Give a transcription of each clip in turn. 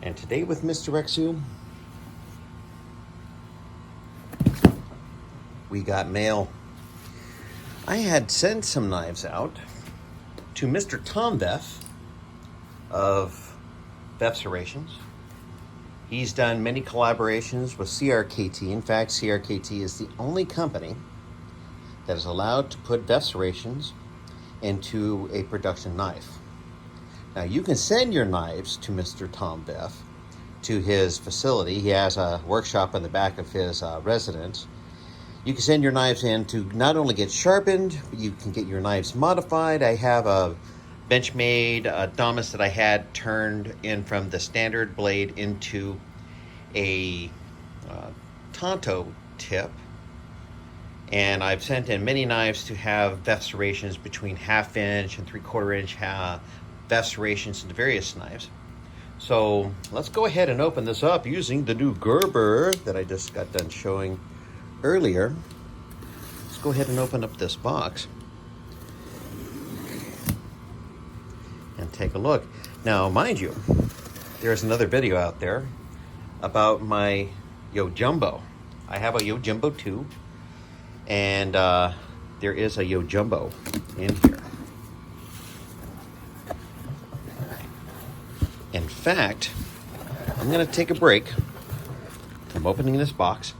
And today with Mr. Rexu, we got mail. I had sent some knives out to Mr. Tom Veff of Veff Serrations. He's done many collaborations with CRKT. In fact, CRKT is the only company that is allowed to put Veff Serrations into a production knife. Now, you can send your knives to Mr. Tom Veff to his facility. He has a workshop in the back of his residence. You can send your knives in to not only get sharpened, but you can get your knives modified. I have a Benchmade Damas that I had turned in from the standard blade into a Tonto tip. And I've sent in many knives to have Veff serrations between 1/2 inch and 3/4 inch Veff serrations into various knives. So let's go ahead and open this up using the new Gerber that I just got done showing earlier. Let's go ahead and open up this box and take a look. Now, mind you, there's another video out there about my Yojimbo. I have a Yojimbo 2, and there is a Yojimbo in here. In fact, I'm going to take a break from opening this box,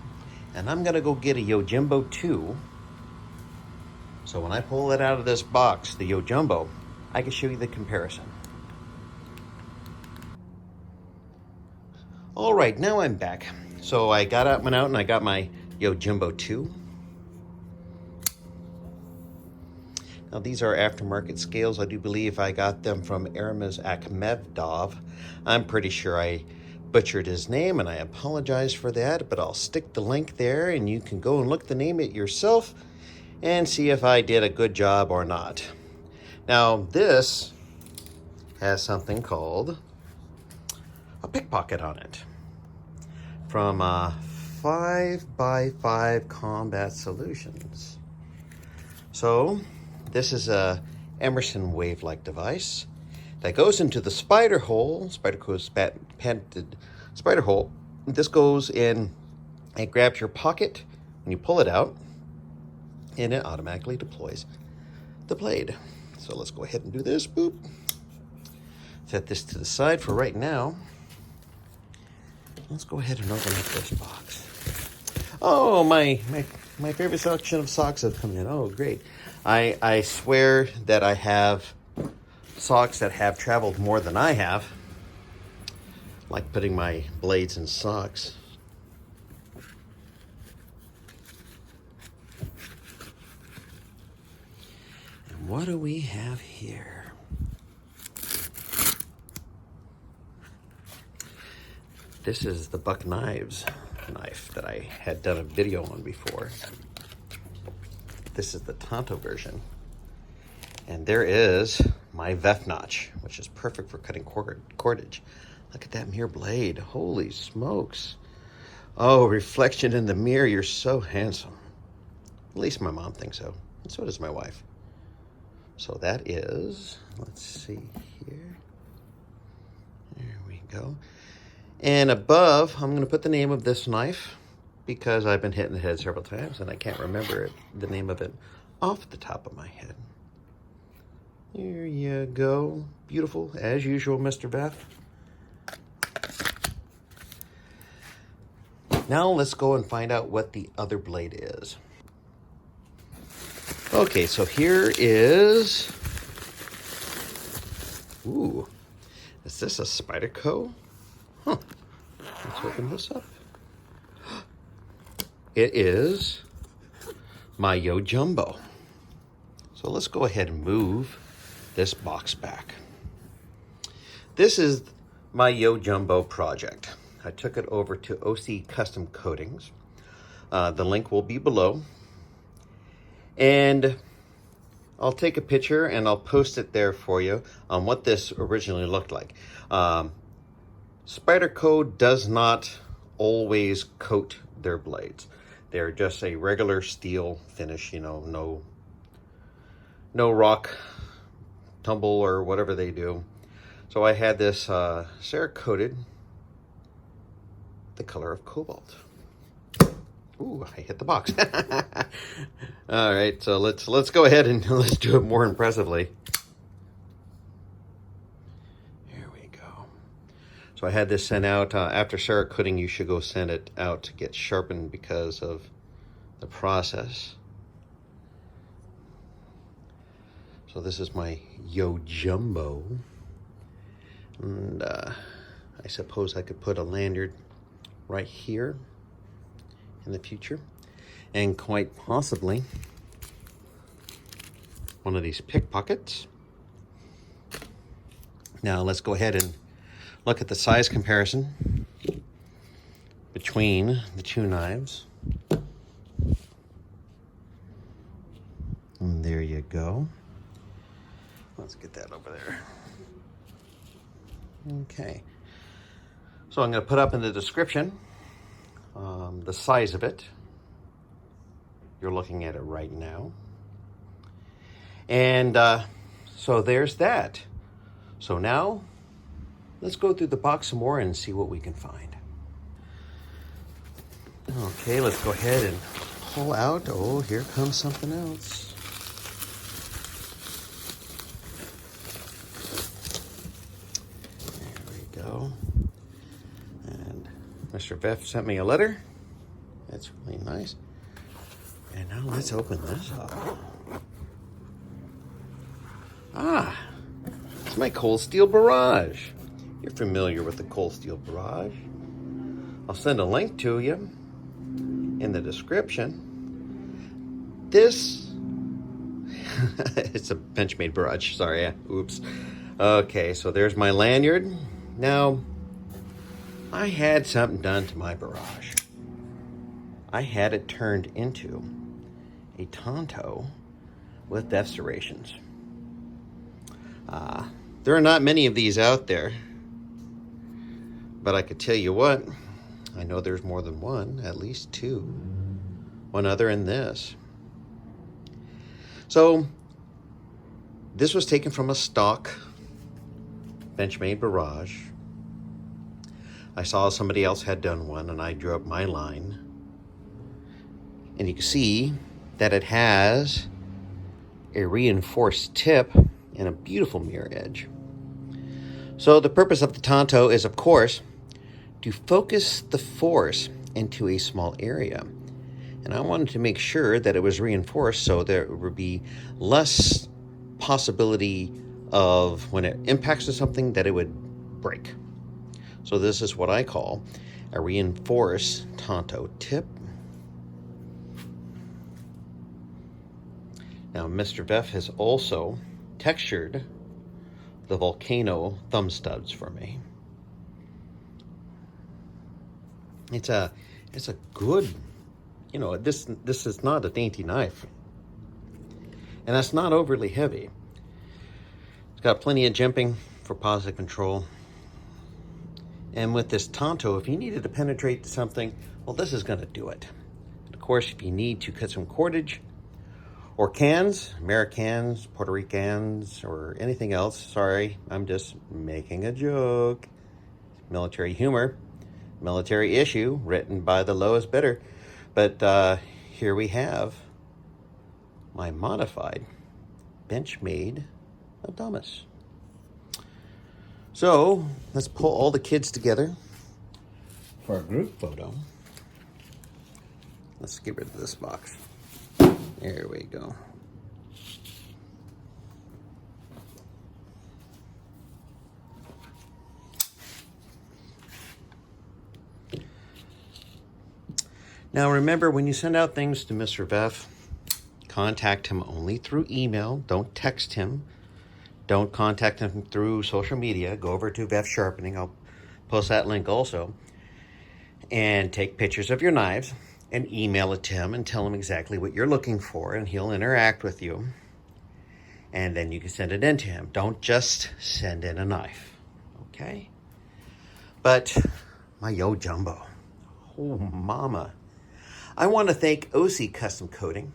and I'm going to go get a Yojimbo 2. So when I pull it out of this box, the Yojimbo, I can show you the comparison. All right, now I'm back. So I went out and I got my Yojimbo 2. Now these are aftermarket scales. I do believe I got them from Aramis Akhmedov. I'm pretty sure I butchered his name, and I apologize for that, but I'll stick the link there and you can go and look the name it yourself and see if I did a good job or not. Now this has something called a pickpocket on it from 5x5 Combat Solutions. So this is a Emerson wave-like device that goes into the spider hole, Spyderco's patented spider hole. This goes in and grabs your pocket when you pull it out, and it automatically deploys the blade. So let's go ahead and do this. Boop. Set this to the side for right now. Let's go ahead and open up this box. Oh, my favorite selection of socks have come in. Oh, great. I swear that I have socks that have traveled more than I have. Like putting my blades in socks. And what do we have here? This is the Buck Knives knife that I had done a video on before. This is the Tonto version. And there is my Veff notch, which is perfect for cutting cordage. Look at that mirror blade. Holy smokes. Oh, reflection in the mirror. You're so handsome. At least my mom thinks so. And so does my wife. So that is, let's see here. There we go. And above, I'm going to put the name of this knife because I've been hit in the head several times and I can't remember the name of it off the top of my head. There you go. Beautiful, as usual, Mr. Veff. Now let's go and find out what the other blade is. Okay, so here is... Ooh, is this a Spyderco? Huh. Let's open this up. It is my Yojimbo. So let's go ahead and move this box back. This is my Yojimbo project. I took it over to OC Custom Coatings. The link will be below. And I'll take a picture and I'll post it there for you on what this originally looked like. Spyderco does not always coat their blades. They're just a regular steel finish, you know, no rock, tumble, or whatever they do. So I had this Cerakoted the color of cobalt. Ooh, I hit the box. All right, so let's go ahead and let's do it more impressively. Here we go. So I had this sent out after Cerakoting. You should go send it out to get sharpened because of the process. So this is my Yo Jumbo, and I suppose I could put a lanyard right here in the future, and quite possibly one of these pickpockets. Now let's go ahead and look at the size comparison between the two knives. And there you go. Let's get that over there. Okay. So I'm going to put up in the description the size of it. You're looking at it right now. And so there's that. So now let's go through the box some more and see what we can find. Okay, let's go ahead and pull out. Oh, here comes something else. There we go. And Mr. Veff sent me a letter. That's really nice. And now let's open this up. Ah, it's my cold steel barrage. You're familiar with the cold steel barrage. I'll send a link to you in the description. This, it's a Benchmade barrage, sorry, oops. Okay, so there's my lanyard. Now, I had something done to my barrage. I had it turned into a Tonto with Veff serrations. There are not many of these out there, but I could tell you what, I know there's more than one, at least two. One other in this. So, this was taken from a stock Benchmade barrage. I saw somebody else had done one, and I drew up my line. And you can see that it has a reinforced tip and a beautiful mirror edge. So the purpose of the Tonto is, of course, to focus the force into a small area. And I wanted to make sure that it was reinforced so there would be less possibility of, when it impacts to something, that it would break. So this is what I call a reinforced Tonto tip. Now, Mr. Veff has also textured the Volcano thumb studs for me. It's a good, you know, this is not a dainty knife, and it's not overly heavy. It's got plenty of jimping for positive control. And with this Tonto, if you needed to penetrate something, well, this is going to do it. Of course, if you need to cut some cordage or cans, Americans, Puerto Ricans, or anything else, sorry, I'm just making a joke. Military humor, military issue, written by the lowest bidder. But here we have my modified Benchmade Adamas. So let's pull all the kids together for a group photo. Let's get rid of this box. There we go. Now remember, when you send out things to Mr. Veff, contact him only through email. Don't text him. Don't contact him through social media. Go over to Veff Sharpening. I'll post that link also. And take pictures of your knives and email it to him and tell him exactly what you're looking for, and he'll interact with you. And then you can send it in to him. Don't just send in a knife, okay? But my Yo Jumbo, oh mama. I want to thank OC Custom Coating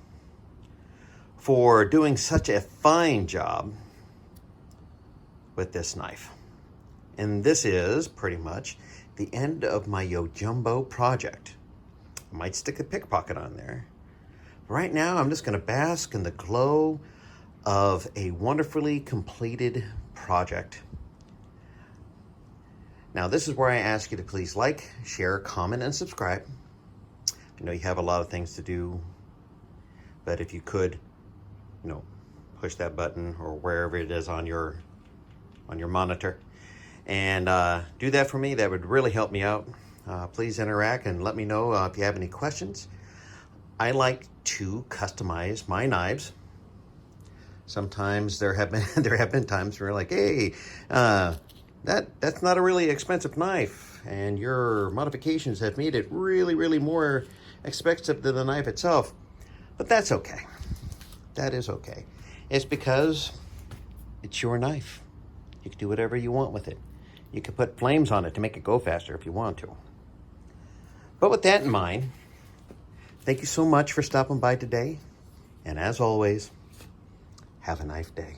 for doing such a fine job with this knife. And this is pretty much the end of my Yojumbo project. I might stick a pickpocket on there. Right now, I'm just going to bask in the glow of a wonderfully completed project. Now, this is where I ask you to please like, share, comment, and subscribe. I know you have a lot of things to do, but if you could, push that button or wherever it is on your monitor, and do that for me, that would really help me out. Please interact and let me know if you have any questions. I like to customize my knives. Sometimes there have been times where like, hey, that's not a really expensive knife, and your modifications have made it really, really more expensive than the knife itself. But that's okay. That is okay. It's because it's your knife. You can do whatever you want with it. You can put flames on it to make it go faster if you want to. But with that in mind, thank you so much for stopping by today. And as always, have a nice day.